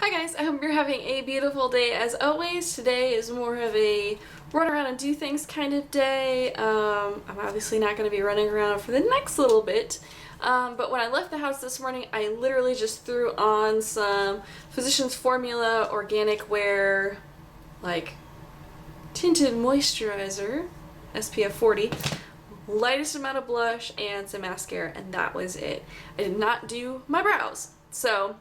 Hi guys, I hope you're having a beautiful day as always. Today is more of a run around and do things kind of day. I'm obviously not going to be running around for the next little bit, but when I left the house this morning, I literally just threw on some Physicians Formula organic wear, like tinted moisturizer, SPF 40, lightest amount of blush, and some mascara, and that was it. I did not do my brows. So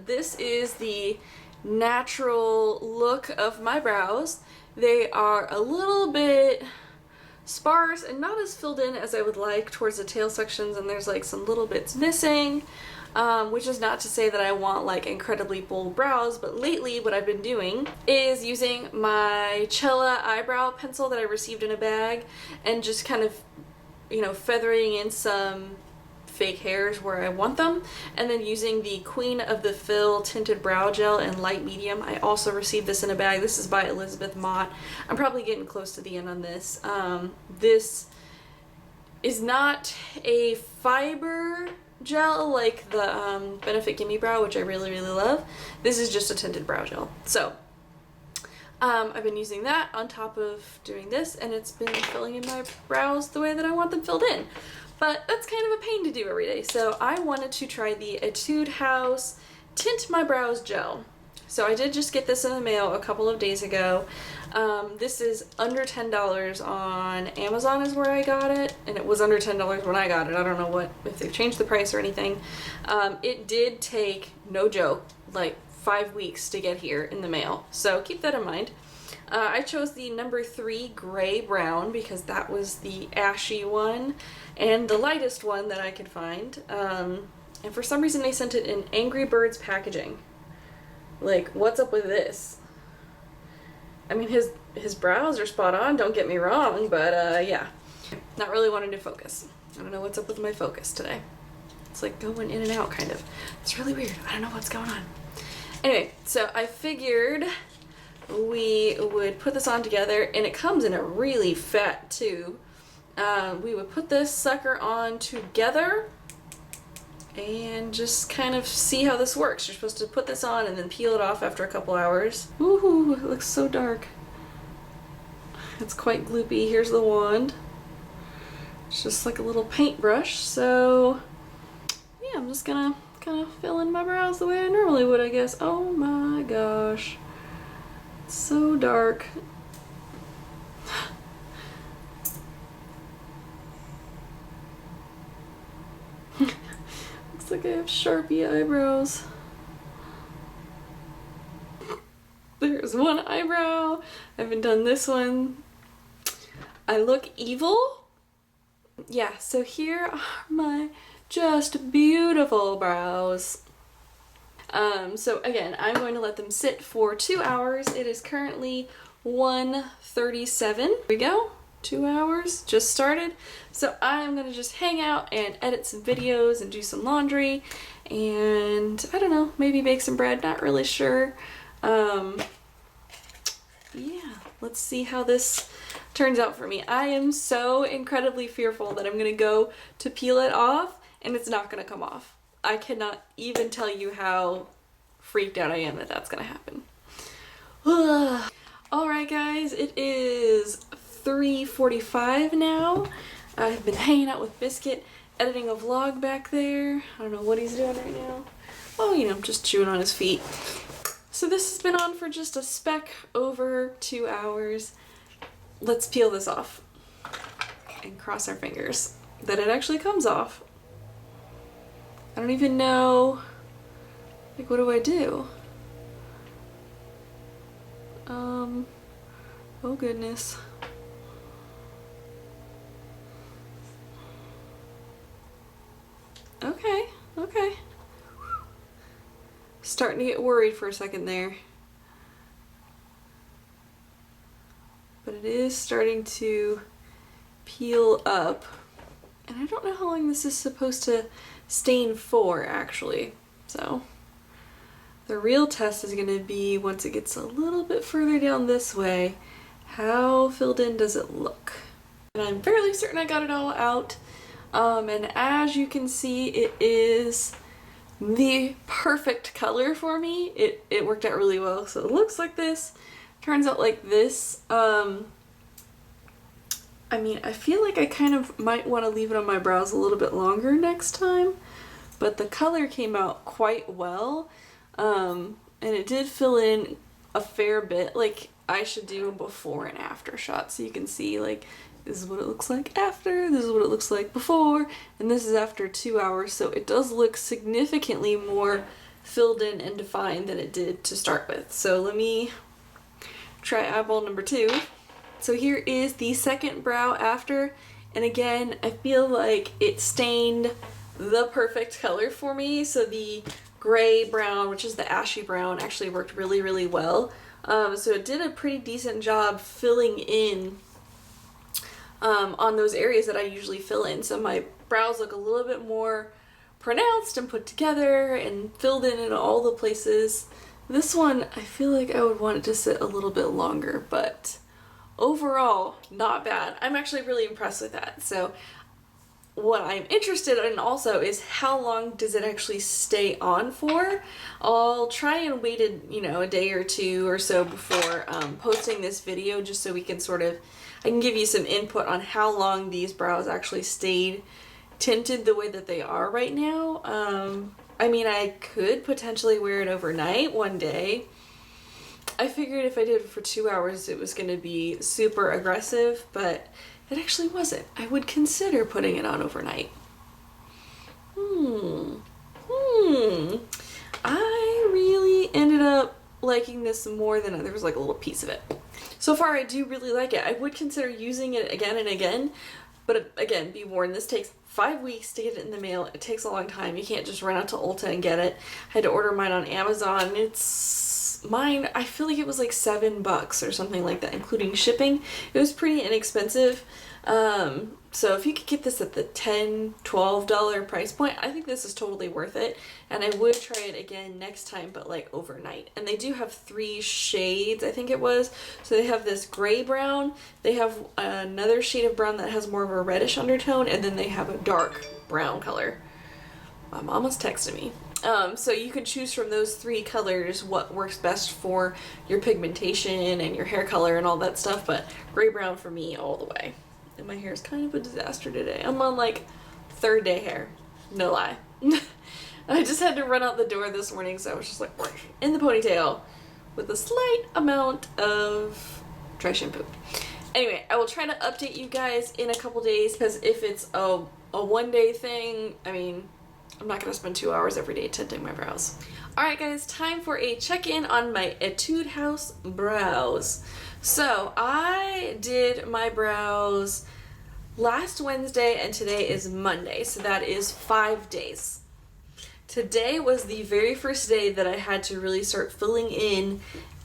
this is the natural look of my brows. They are a little bit sparse and not as filled in as I would like towards the tail sections, and there's like some little bits missing, which is not to say that I want like incredibly bold brows, but lately what I've been doing is using my Cella eyebrow pencil that I received in a bag and just kind of, you know, feathering in some fake hairs where I want them, and then using the Queen of the Fill tinted brow gel in light medium. I also received this in a bag. This is by Elizabeth Mott. I'm probably getting close to the end on this. This is not a fiber gel like the Benefit Gimme Brow, which I really love. This is just a tinted brow gel. So I've been using that on top of doing this, and it's been filling in my brows the way that I want them filled in. But that's kind of a pain to do every day, so I wanted to try the Etude House Tint My Brows Gel. So I did just get this in the mail a couple of days ago. This is under $10 on Amazon is where I got it, and it was under $10 when I got it. I don't know if they've changed the price or anything. It did take, no joke, like 5 weeks to get here in the mail, so keep that in mind. I chose the number 3 gray brown because that was the ashy one and the lightest one that I could find. And for some reason they sent it in Angry Birds packaging. Like, what's up with this? I mean, his brows are spot on, don't get me wrong, but yeah. Not really wanting to focus. I don't know what's up with my focus today. It's like going in and out, kind of. It's really weird. I don't know what's going on. Anyway, so I figured we would put this on together, and it comes in a really fat tube. We would put this sucker on together and just kind of see how this works. You're supposed to put this on and then peel it off after a couple hours. Ooh, it looks so dark. It's quite gloopy. Here's the wand. It's just like a little paintbrush. So yeah, I'm just gonna kind of fill in my brows the way I normally would, I guess. Oh my gosh. It's so dark. Looks like I have Sharpie eyebrows. There's one eyebrow. I haven't done this one. I look evil. Yeah, so here are my just beautiful brows. So again, I'm going to let them sit for 2 hours. It is currently 1:37. Here we go. 2 hours just started. So I'm gonna just hang out and edit some videos and do some laundry and I don't know, maybe bake some bread, not really sure. Yeah, let's see how this turns out for me. I am so incredibly fearful that I'm gonna go to peel it off and it's not gonna come off. I cannot even tell you how freaked out I am that that's gonna happen. Alright guys, it is 3:45 now. I've been hanging out with Biscuit, editing a vlog back there. I don't know what he's doing right now. Oh, you know, just chewing on his feet. So this has been on for just a speck over 2 hours. Let's peel this off and cross our fingers that it actually comes off. I don't even know, like, what do I do? Oh goodness. Okay. Starting to get worried for a second there. But it is starting to peel up. And I don't know how long this is supposed to stain for, actually. So the real test is going to be once it gets a little bit further down this way, how filled in does it look? And I'm fairly certain I got it all out. And as you can see, it is the perfect color for me. It worked out really well. So it looks like this, turns out like this. I mean, I feel like I kind of might want to leave it on my brows a little bit longer next time, but the color came out quite well, and it did fill in a fair bit. Like, I should do a before and after shot so you can see, like, this is what it looks like after, this is what it looks like before, and this is after 2 hours, so it does look significantly more filled in and defined than it did to start with. So let me try eyeball number 2. So here is the second brow after, and again, I feel like it stained the perfect color for me. So the gray brown, which is the ashy brown, actually worked really, really well. So it did a pretty decent job filling in on those areas that I usually fill in. So my brows look a little bit more pronounced and put together and filled in all the places. This one, I feel like I would want it to sit a little bit longer, but overall, not bad. I'm actually really impressed with that. So what I'm interested in also is how long does it actually stay on for. I'll try and wait a day or two or so before posting this video, just so we can I can give you some input on how long these brows actually stayed tinted the way that they are right now. I mean, I could potentially wear it overnight one day. I figured if I did it for 2 hours it was going to be super aggressive, but it actually wasn't. I would consider putting it on overnight. I really ended up liking this more than there was like a little piece of it. So far I do really like it. I would consider using it again and again, but again, be warned, this takes 5 weeks to get it in the mail. It takes a long time. You can't just run out to Ulta and get it. I had to order mine on Amazon. Mine, I feel like it was like $7 or something like that, including shipping. It was pretty inexpensive. So if you could get this at the $10, $12 price point, I think this is totally worth it. And I would try it again next time, but like overnight. And they do have 3 shades, I think it was. So they have this gray brown, they have another shade of brown that has more of a reddish undertone, and then they have a dark brown color. My mama's texting me. So you can choose from those 3 colors what works best for your pigmentation and your hair color and all that stuff, but gray brown for me all the way. And my hair is kind of a disaster today. I'm on like 3rd day hair, no lie. I just had to run out the door this morning, so I was just like in the ponytail with a slight amount of dry shampoo. Anyway, I will try to update you guys in a couple days, because if it's a one-day thing, I mean, I'm not going to spend 2 hours every day tinting my brows. Alright guys, time for a check-in on my Etude House brows. So I did my brows last Wednesday and today is Monday, so that is 5 days. Today was the very first day that I had to really start filling in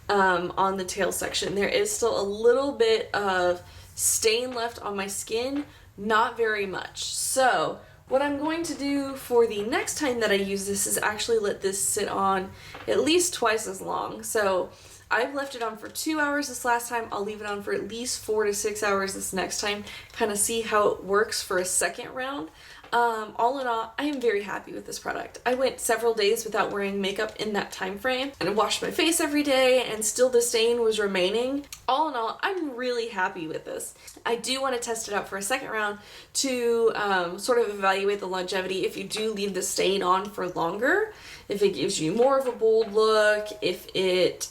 on the tail section. There is still a little bit of stain left on my skin, not very much. So what I'm going to do for the next time that I use this is actually let this sit on at least twice as long. So I've left it on for 2 hours this last time. I'll leave it on for at least 4 to 6 hours this next time, kind of see how it works for a second round. All in all, I am very happy with this product. I went several days without wearing makeup in that time frame, and I washed my face every day, and still the stain was remaining. All in all, I'm really happy with this. I do want to test it out for a second round to sort of evaluate the longevity if you do leave the stain on for longer, if it gives you more of a bold look, if it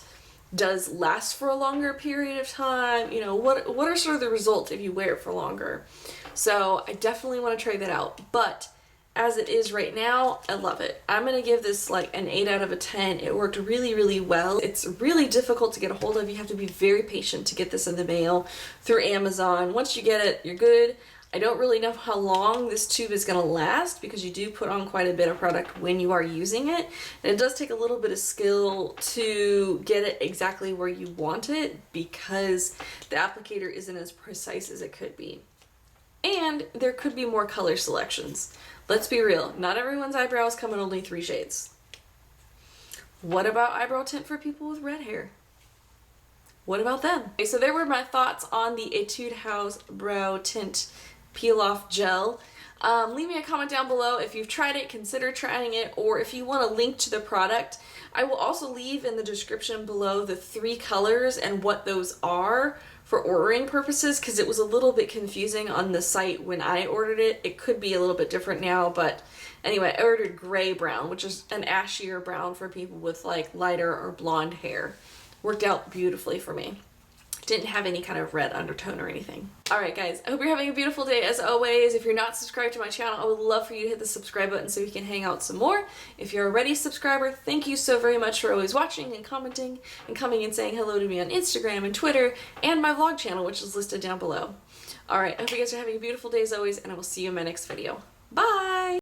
does last for a longer period of time, you know, what are sort of the results if you wear it for longer. So I definitely want to try that out, but as it is right now, I love it. I'm going to give this like an 8 out of 10. It worked really, really well. It's really difficult to get a hold of. You have to be very patient to get this in the mail through Amazon. Once you get it, you're good. I don't really know how long this tube is going to last, because you do put on quite a bit of product when you are using it. And it does take a little bit of skill to get it exactly where you want it, because the applicator isn't as precise as it could be. And there could be more color selections. Let's be real, not everyone's eyebrows come in only 3 shades. What about eyebrow tint for people with red hair? What about them? Okay, so there were my thoughts on the Etude House Brow Tint Peel Off Gel. Leave me a comment down below if you've tried it, consider trying it, or if you want a link to the product. I will also leave in the description below the 3 colors and what those are for ordering purposes, because it was a little bit confusing on the site when I ordered it. It could be a little bit different now, but anyway, I ordered gray brown, which is an ashier brown for people with like lighter or blonde hair. Worked out beautifully for me. Didn't have any kind of red undertone or anything. Alright guys, I hope you're having a beautiful day as always. If you're not subscribed to my channel, I would love for you to hit the subscribe button so we can hang out some more. If you're already a subscriber, thank you so very much for always watching and commenting and coming and saying hello to me on Instagram and Twitter and my vlog channel, which is listed down below. Alright, I hope you guys are having a beautiful day as always, and I will see you in my next video. Bye!